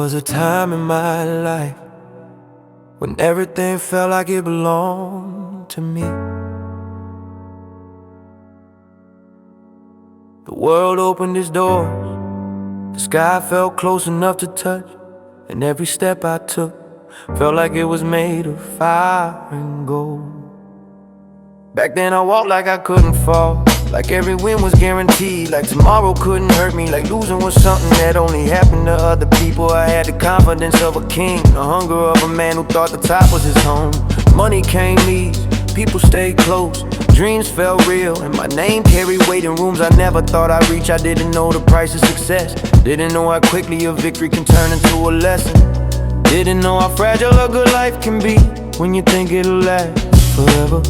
was a time in my life when everything felt like it belonged to me. The world opened its doors, the sky felt close enough to touch, and every step I took felt like it was made of fire and gold. Back then I walked like I couldn't fall, like every win was guaranteed, like tomorrow couldn't hurt me, like losing was something that only happened to other people. I had the confidence of a king, the hunger of a man who thought the top was his home. Money came easy, people stayed close, dreams felt real, and my name carried weight in rooms I never thought I'd reach. I didn't know the price of success, didn't know how quickly a victory can turn into a lesson, didn't know how fragile a good life can be when you think it'll last forever.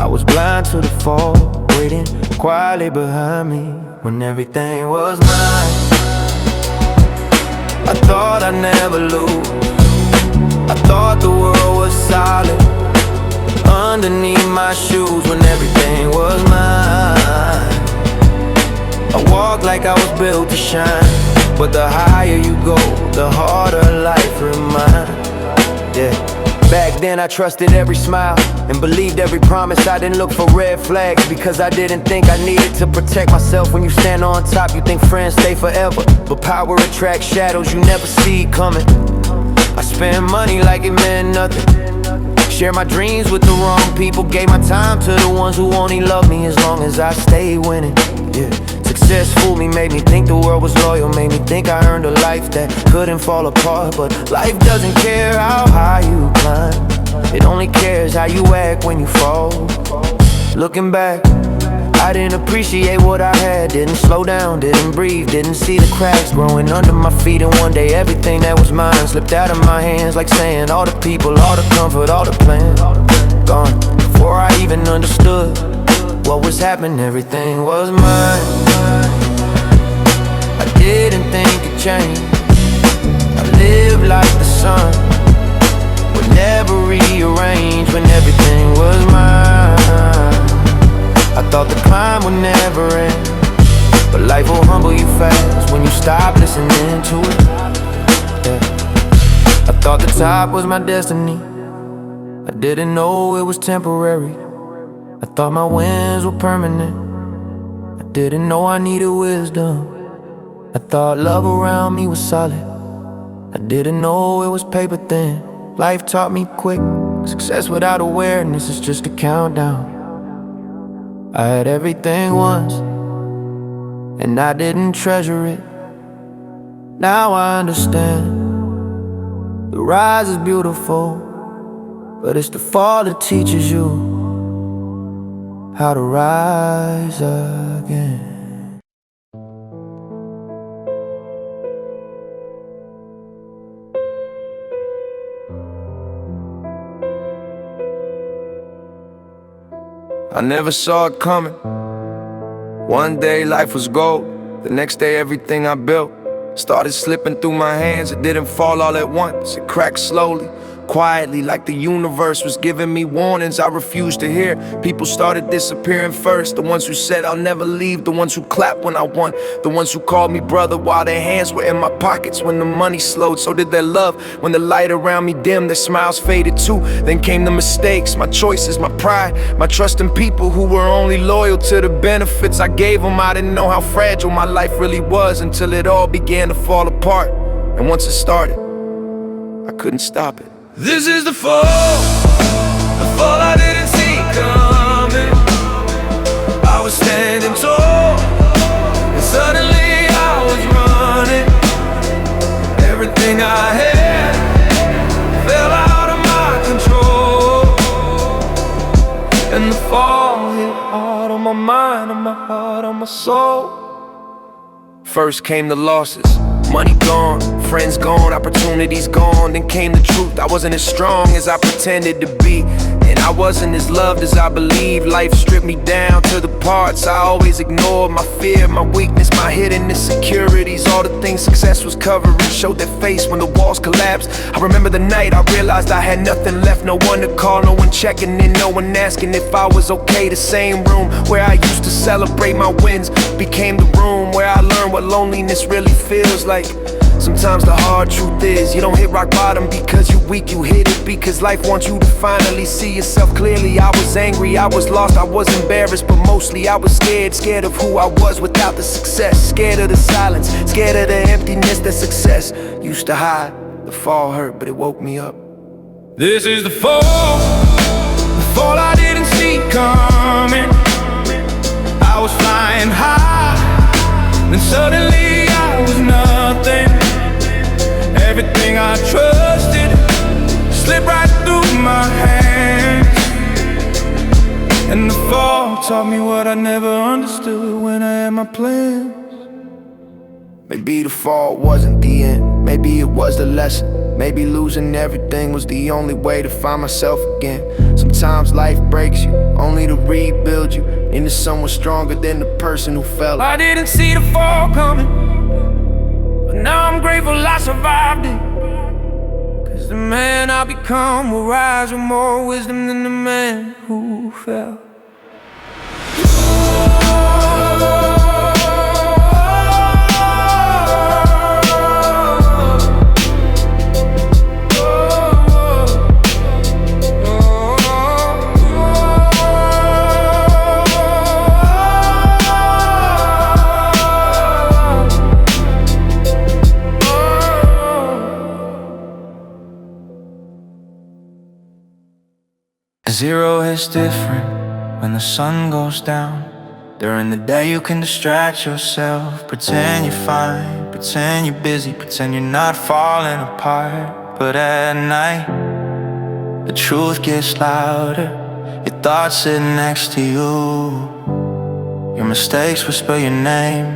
I was blind to the fall, waiting quietly behind me when everything was mine. I thought I'd never lose, I thought the world was solid underneath my shoes when everything was mine. I walked like I was built to shine, but the higher you go, the harder life reminds. Yeah. Back then I trusted every smile and believed every promise. I didn't look for red flags because I didn't think I needed to protect myself. When you stand on top, you think friends stay forever, but power attracts shadows you never see coming. I spent money like it meant nothing, shared my dreams with the wrong people, gave my time to the ones who only love me as long as I stay winning. Yeah. Success fooled me, made me think the world was loyal, made me think I earned a life that couldn't fall apart. But life doesn't care how high you climb, it only cares how you act when you fall. Looking back, I didn't appreciate what I had, didn't slow down, didn't breathe, didn't see the cracks growing under my feet. And one day everything that was mine slipped out of my hands, like saying all the people, all the comfort, all the plans gone before I even understood what was happening. Everything was mine. I didn't think it changed, I lived like the sun would never rearrange when everything was mine. I thought the climb would never end, but life will humble you fast when you stop listening to it. Yeah. I thought the top was my destiny, I didn't know it was temporary. I thought my wins were permanent, I didn't know I needed wisdom. I thought love around me was solid, I didn't know it was paper thin. Life taught me quick, success without awareness is just a countdown. I had everything once, and I didn't treasure it. Now I understand, the rise is beautiful, but it's the fall that teaches you how to rise again. I never saw it coming. One day life was gold, the next day everything I built started slipping through my hands. It didn't fall all at once, it cracked slowly, quietly, like the universe was giving me warnings I refused to hear. People started disappearing first, the ones who said I'll never leave, the ones who clapped when I won, the ones who called me brother while their hands were in my pockets. When the money slowed, so did their love. When the light around me dimmed, their smiles faded too. Then came the mistakes, my choices, my pride, my trust in people who were only loyal to the benefits I gave them. I didn't know how fragile my life really was until it all began to fall apart. And once it started, I couldn't stop it. This is the fall I didn't see coming. I was standing tall, and suddenly I was running. Everything I had fell out of my control, and the fall hit hard on my mind, on my heart, on my soul. First came the losses, money gone, friends gone, opportunities gone. Then came the truth, I wasn't as strong as I pretended to be, and I wasn't as loved as I believed. Life stripped me down to the parts I always ignored. My fear, my weakness, my hidden insecurities, all the things success was covering showed their face when the walls collapsed. I remember the night I realized I had nothing left, no one to call, no one checking in, no one asking if I was okay. The same room where I used to celebrate my wins became the room where I learned what loneliness really feels like. Sometimes the hard truth is you don't hit rock bottom because you're weak, you hit it because life wants you to finally see yourself clearly. I was angry, I was lost, I was embarrassed, but mostly I was scared. Scared of who I was without the success. Scared of the silence, scared of the emptiness that success used to hide. The fall hurt, but it woke me up. This is the fall I didn't see coming. I was flying high, then suddenly I was nothing. Everything I trusted slipped right through my hands. And the fall taught me what I never understood when I had my plans. Maybe the fall wasn't the end, maybe it was the lesson. Maybe losing everything was the only way to find myself again. Sometimes life breaks you, only to rebuild you into someone stronger than the person who fell. I didn't see the fall coming, but now I'm grateful I survived it. Cause the man I become will rise with more wisdom than the man who fell. Zero is different when the sun goes down. During the day you can distract yourself, pretend you're fine, pretend you're busy, pretend you're not falling apart. But at night, the truth gets louder. Your thoughts sit next to you. Your mistakes whisper your name,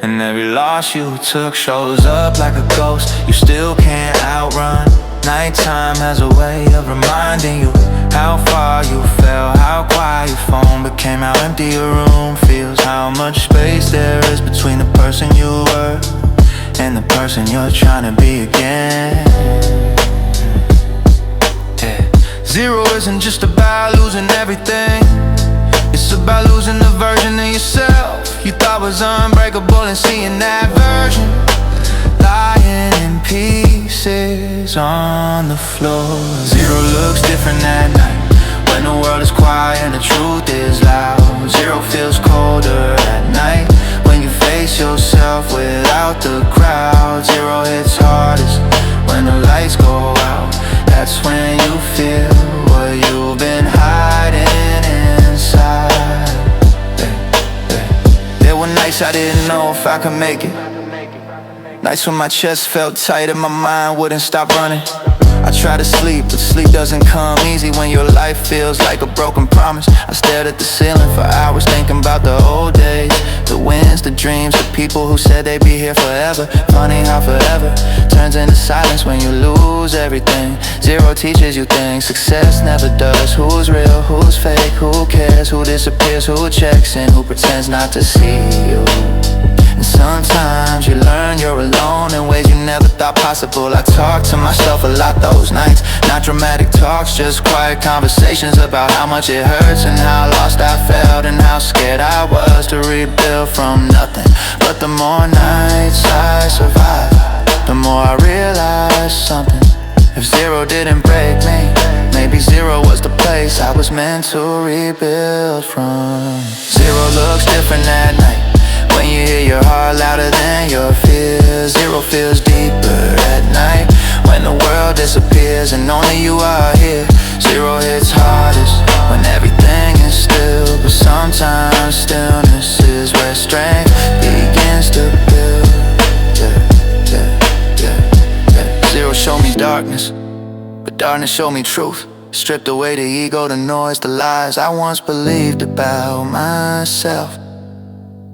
and every loss you took shows up like a ghost you still can't outrun. Nighttime has a way of reminding you how far you fell, how quiet your phone became, how empty your room feels, how much space there is between the person you were and the person you're trying to be again. Yeah. Zero isn't just about losing everything, it's about losing the version of yourself you thought was unbreakable and seeing that version lying in pieces on the floor. Zero looks different at night when the world is quiet and the truth is loud. Zero feels colder at night when you face yourself without the crowd. Zero hits hardest when the lights go out. That's when you feel what you've been hiding inside. There were nights I didn't know if I could make it, nights when my chest felt tight and my mind wouldn't stop running. I try to sleep, but sleep doesn't come easy when your life feels like a broken promise. I stared at the ceiling for hours thinking about the old days, the wins, the dreams, the people who said they'd be here forever. Funny how forever turns into silence when you lose everything. Zero teaches you things success never does. Who's real, who's fake, who cares, who disappears, who checks in, who pretends not to see you. And sometimes you learn you're alone in ways you never thought possible. I talk to myself a lot those nights, not dramatic talks, just quiet conversations about how much it hurts and how lost I felt and how scared I was to rebuild from nothing. But the more nights I survive, the more I realize something. If zero didn't break me, maybe zero was the place I was meant to rebuild from. Zero looks different at night when you hear your heart louder than your fears. Zero feels deeper at night when the world disappears and only you are here. Zero hits hardest when everything is still, but sometimes stillness is where strength begins to build. Zero showed me darkness, but darkness showed me truth. Stripped away the ego, the noise, the lies I once believed about myself.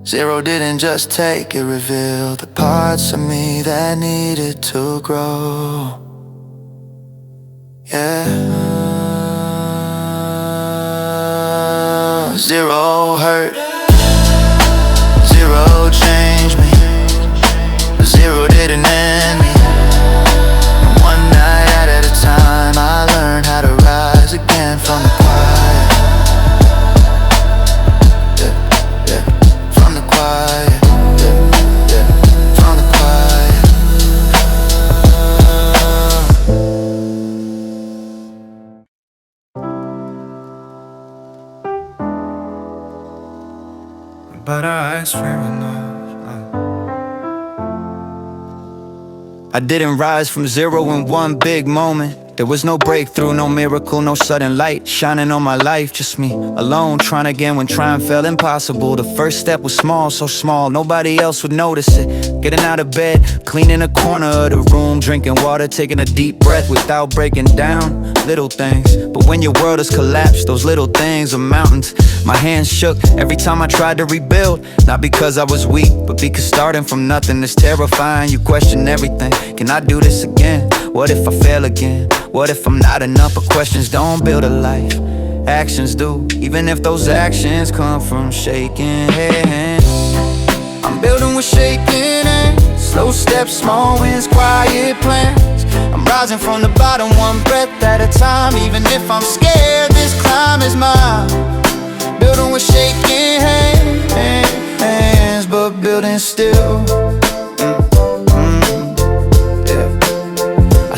Zero didn't just take, it revealed the parts of me that needed to grow. Yeah. Zero hurt, zero changed me, zero didn't end me. And one night at a time I learned how to rise again from the quiet. From the quiet. that's fair enough. I didn't rise from zero in one big moment. There was no breakthrough, no miracle, no sudden light shining on my life. Just me, alone, trying again when trying felt impossible. The first step was small, so small, nobody else would notice it. Getting out of bed, cleaning a corner of the room, drinking water, taking a deep breath without breaking down. Little things, but when your world has collapsed, those little things are mountains. My hands shook every time I tried to rebuild. Not because I was weak, but because starting from nothing is terrifying. You question everything, can I do this again? What if I fail again? What if I'm not enough? But questions don't build a life, actions do. Even if those actions come from shaking hands. I'm building with shaking hands. Slow steps, small wins, quiet plans. I'm rising from the bottom, one breath at a time. Even if I'm scared, this climb is mine. Building with shaking hands, but building still.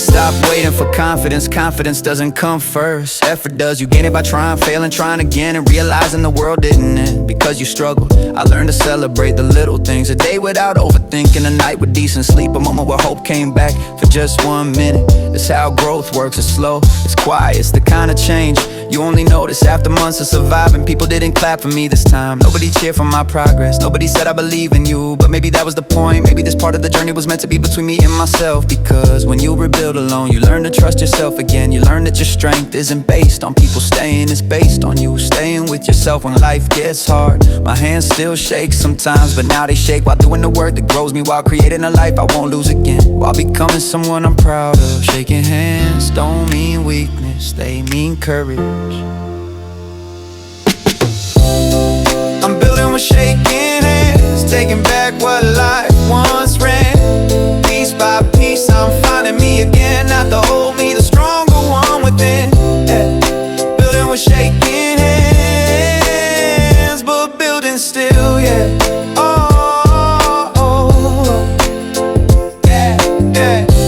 Stop waiting for confidence, confidence doesn't come first. Effort does, you gain it by trying, failing, trying again, and realizing the world didn't end because you struggled. I learned to celebrate the little things, a day without overthinking, a night with decent sleep, a moment where hope came back for just 1 minute. That's how growth works, it's slow, it's quiet, it's the kind of change you only notice after months of surviving. People didn't clap for me this time, nobody cheered for my progress, nobody said I believe in you, but maybe that was the point. Maybe this part of the journey was meant to be between me and myself, because when you rebuild alone, you learn to trust yourself again. You learn that your strength isn't based on people staying, it's based on you staying with yourself when life gets hard. My hands still shake sometimes, but now they shake while doing the work that grows me, while creating a life I won't lose again, while becoming someone I'm proud of. Shaking hands don't mean weakness, they mean courage. I'm building with shaking hands, taking back what life once ran. Piece by piece I'm finding me again, not the old me, the stronger one within. Building with shaking hands, but building still, yeah.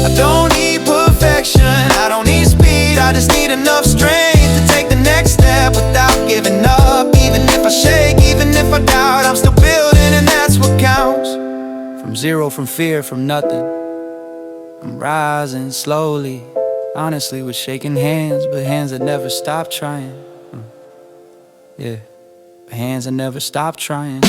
I don't need perfection, I don't need speed, I just need enough strength to take the next step without giving up. Even if I shake, even if I doubt, I'm still building, and that's what counts. From zero, from fear, from nothing, I'm rising slowly, honestly, with shaking hands, but hands that never stop trying. Yeah, but hands that never stop trying.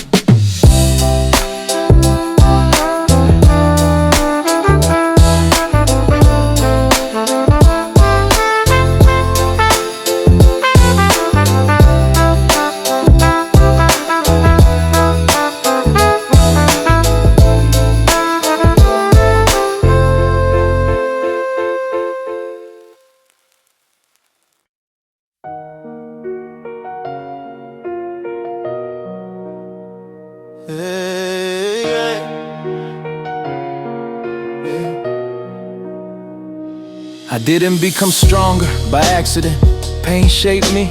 I didn't become stronger by accident. Pain shaped me,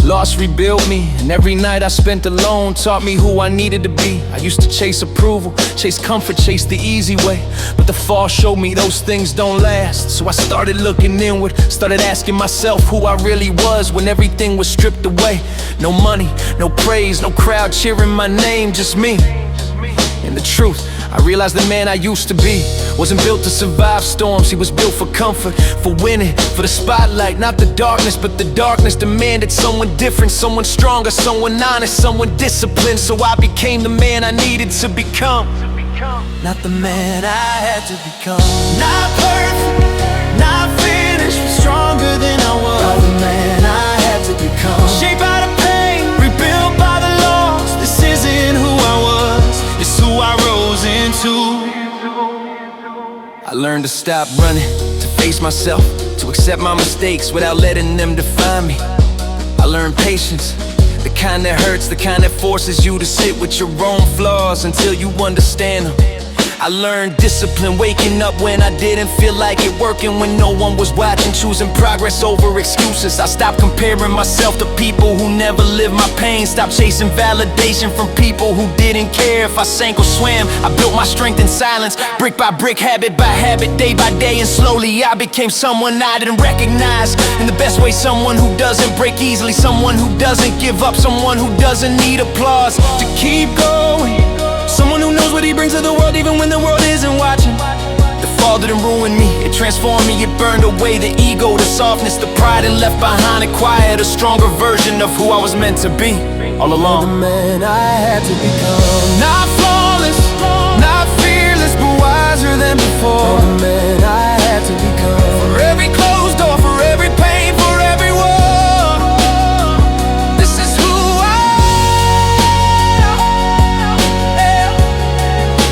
loss rebuilt me, and every night I spent alone taught me who I needed to be. I used to chase approval, chase comfort, chase the easy way, but the fall showed me those things don't last. So I started looking inward, started asking myself who I really was when everything was stripped away. No money, no praise, no crowd cheering my name, just me. And the truth, I realized the man I used to be wasn't built to survive storms. He was built for comfort, for winning, for the spotlight, not the darkness. But the darkness demanded someone different, someone stronger, someone honest, someone disciplined. So I became the man I needed to become, not the man I had to become. Not perfect, not finished, but stronger than I was. Not the man I had to become. Shaped by the pain, rebuilt by the loss. This isn't who I was, it's who I rose into. I learned to stop running, to face myself, to accept my mistakes without letting them define me. I learned patience, the kind that hurts, the kind that forces you to sit with your own flaws until you understand them. I learned discipline, waking up when I didn't feel like it, working when no one was watching, choosing progress over excuses. I stopped comparing myself to people who never lived my pain, stopped chasing validation from people who didn't care if I sank or swam. I built my strength in silence, brick by brick, habit by habit, day by day, and slowly I became someone I didn't recognize. In the best way, someone who doesn't break easily, someone who doesn't give up, someone who doesn't need applause to keep going. Someone who knows what he brings to the world even when the world isn't watching. The fall didn't ruin me, it transformed me. It burned away the ego, the softness, the pride, and left behind a quiet, a stronger version of who I was meant to be. All along, the man I had to become. Not flawless, not fearless, but wiser than before. The man I had to become. For every closed door, for every pain, for every war, this is who I am.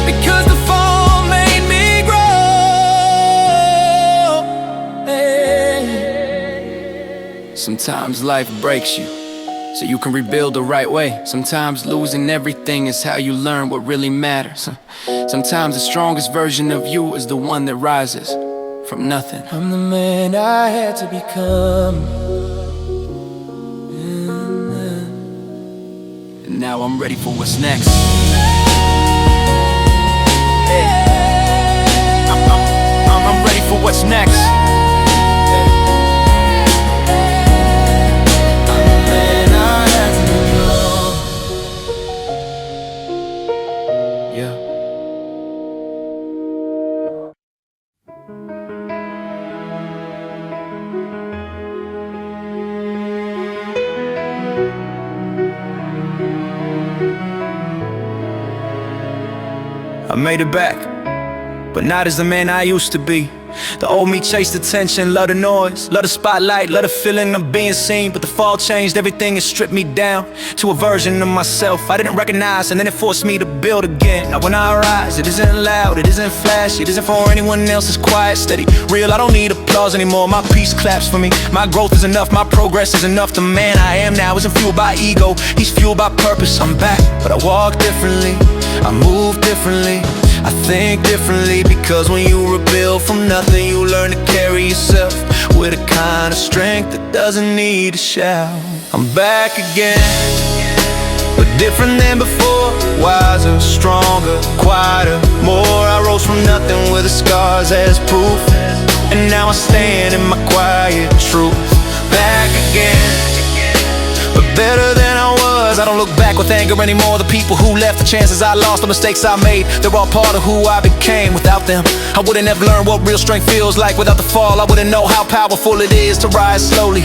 Because the fall made me grow. Sometimes life breaks you, so you can rebuild the right way. Sometimes losing everything is how you learn what really matters. Sometimes the strongest version of you is the one that rises from nothing. I'm the man I had to become, and now I'm ready for what's next. I'm ready for what's next. I made it back, but not as the man I used to be. The old me chased attention, love the noise, love the spotlight, love the feeling of being seen. But the fall changed everything and stripped me down to a version of myself I didn't recognize, and then it forced me to build again. Now when I rise, it isn't loud, it isn't flashy, it isn't for anyone else, it's quiet, steady, real. I don't need applause anymore, my peace claps for me. My growth is enough, my progress is enough. The man I am now isn't fueled by ego, he's fueled by purpose. I'm back, but I walk differently, I move differently, I think differently. Because when you rebuild from nothing, you learn to carry yourself with a kind of strength that doesn't need to shout. I'm back again, but different than before. Wiser, stronger, quieter, more. I rose from nothing with the scars as proof, and now I stand in my quiet truth. Back again, but better than I was. I don't look back with anger anymore. The people who left, the chances I lost, the mistakes I made, they're all part of who I became. Without them, I wouldn't have learned what real strength feels like. Without the fall, I wouldn't know how powerful it is to rise slowly.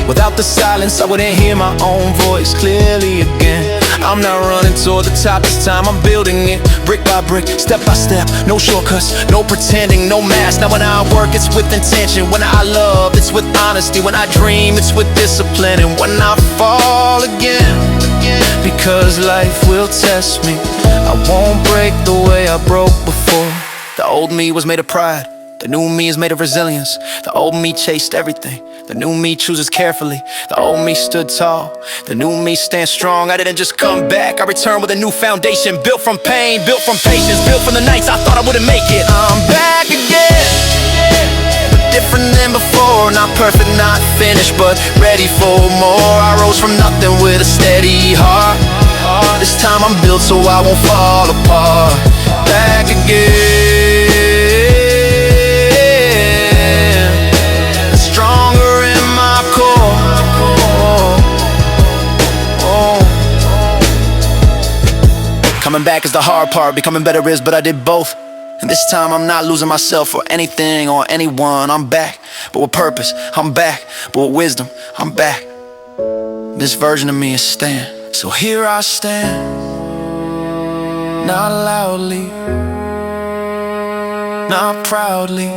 Without the silence, I wouldn't hear my own voice clearly again. I'm not running toward the top this time, I'm building it brick by brick, step by step. No shortcuts, no pretending, no mask. Now when I work, it's with intention. When I love, it's with honesty. When I dream, it's with discipline. And when I fall again, because life will test me, I won't break the way I broke before. The old me was made of pride, the new me is made of resilience. The old me chased everything, the new me chooses carefully. The old me stood tall, the new me stands strong. I didn't just come back, I returned with a new foundation. Built from pain, built from patience, built from the nights I thought I wouldn't make it. I'm back again, but different than before. Not perfect, not finished, but ready for more. I rose from nothing with a steady heart. This time I'm built so I won't fall apart. Back again, stronger in my core. Coming back is the hard part, becoming better is, but I did both. And this time I'm not losing myself for anything or anyone. I'm back, but with purpose. I'm back, but with wisdom. I'm back. This version of me is staying. So here I stand, not loudly, not proudly,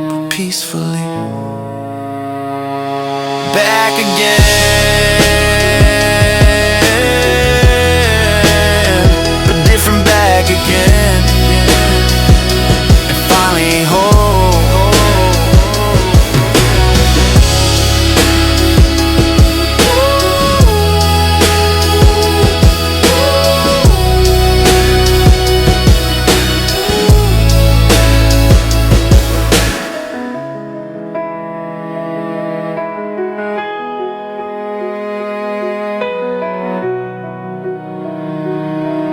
but peacefully. Back again.